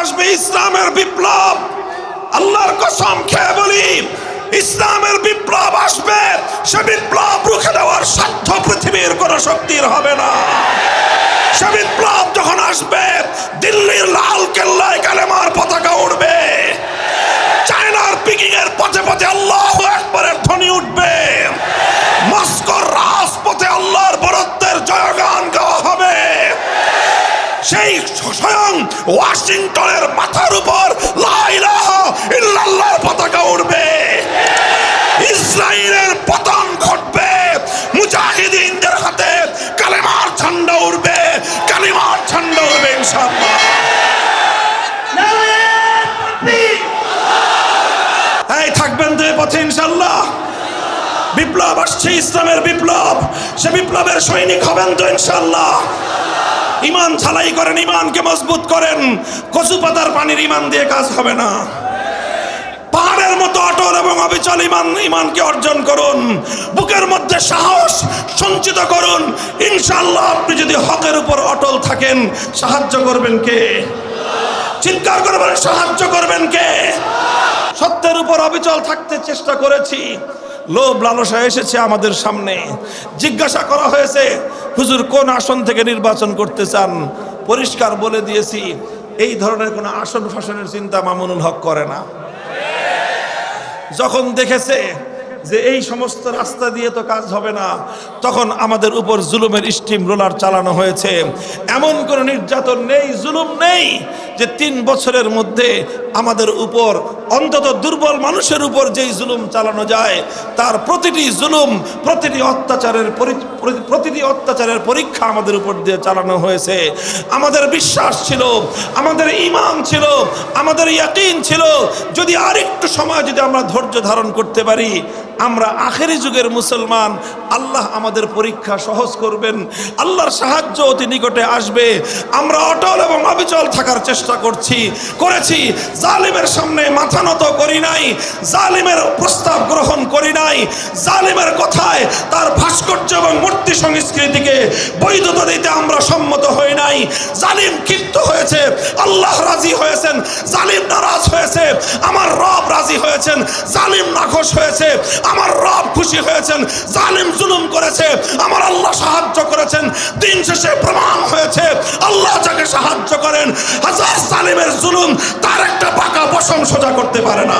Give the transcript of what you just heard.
আসবে ইসলামের বিপ্লব। আল্লাহর কসম খেয়ে বলি, ইসলামের বিপ্লব আসবে। সে বিপ্লব রুখে দেওয়ার সাধ্য পৃথিবীর কোন শক্তির হবে না। সে বিপ্লব যখন আসবে, দিল্লির লাল কেল্লায় কালেমার পতাকা উঠবে, চায়নার পিকিং এর পথে পথে আল্লাহু আকবারের ধ্বনি উঠবে, মস্কোর রাজপথে আল্লাহর বরত্বের জয়গান গাওয়া হবে। সেই স্বয়ং ওয়াশিংটনের মাথার উপর লা ইলাহা ইল্লাল্লাহর পতাকা উঠবে। ইসরায়েলের পতন ঘটবে, মুজাহিদিনদের হাতে কালেমার ঝান্ডা উঠবে, কালিমার ঝান্ডা উঠবে ইনশাআল্লাহ। এই থাকবেন তো এই পথে ইনশাআল্লাহ। বিপ্লব আসছে, ইসলামের বিপ্লব। সে বিপ্লবের সৈনিক হবেন তো ইনশাআল্লাহ। ইমান ঝালাই করেন, ইমানকে মজবুত করেন। কচু পাতার পানির ইমান দিয়ে কাজ হবে না। পাহাড়ের মতো অটল এবং অবিচল ইমানকে অর্জন করুন। বুকের মধ্যে সাহস সঞ্চিত করুন। ইনশাআল্লাহ আপনি যদি হকের উপর অটল থাকেন, সাহায্য করবেন কে? চিৎকার করবেন, সাহায্য করবেন কে? সত্যের উপর অবিচল থাকতে চেষ্টা করেছি। লোভ লালসা এসেছে আমাদের সামনে। জিজ্ঞাসা করা হয়েছে, হুজুর কোন আসন থেকে নির্বাচন করতে চান? পরিষ্কার বলে দিয়েছি, এই ধরনের কোনো আসন ফাসনের চিন্তা মামুনুল হক করে না। যখন দেখেছে যে এই সমস্ত রাস্তা দিয়ে তো কাজ হবে না, তখন আমাদের উপর জুলুমের স্টিম রোলার চালানো হয়েছে। এমন কোনো নির্যাতন নেই, জুলুম নেই যে 3 বছরের মধ্যে আমাদের উপর, অন্তত দুর্বল মানুষের উপর যেই জুলুম চালানো যায়, তার প্রতিটি জুলুম, প্রতিটি অত্যাচারের পরীক্ষা আমাদের উপর দিয়ে চালানো হয়েছে। আমাদের বিশ্বাস ছিল, আমাদের ঈমান ছিল, আমাদের ইয়াকিন ছিল, যদি আরেকটু সময় যদি আমরা ধৈর্য ধারণ করতে পারি, আমরা আখেরি যুগের মুসলমান। আল্লাহ আমাদের পরীক্ষা সহজ করবেন, আল্লাহর সাহায্য অতি নিকটে আসবে। আমরা অটল এবং অবিচল থাকার চেষ্টা করেছি। জালিমের সামনে মাথা নত করি নাই, জালিমের প্রস্তাব গ্রহণ করি নাই, জালিমের কথায় তার ভাস্কর্য এবং মূর্তি সংস্কৃতিকে বৈধতা দিতে আমরা সম্মত হই নাই। জালিম ক্ষিপ্ত হয়েছে, আল্লাহ রাজি হয়েছেন। জালিম নারাজ হয়েছে, আমার রব রাজি হয়েছেন। জালিম নাখোশ হয়েছে, আমার রব খুশি হয়েছেন। জালিম জুলুম করেছে, আমার আল্লাহ সাহায্য করেছেন। দিন শেষে প্রমাণ হয়েছে, আল্লাহ যাকে সাহায্য করেন, হাজার জালিমের জুলুম তার একটা পাকা পশম সোজা করতে পারে না।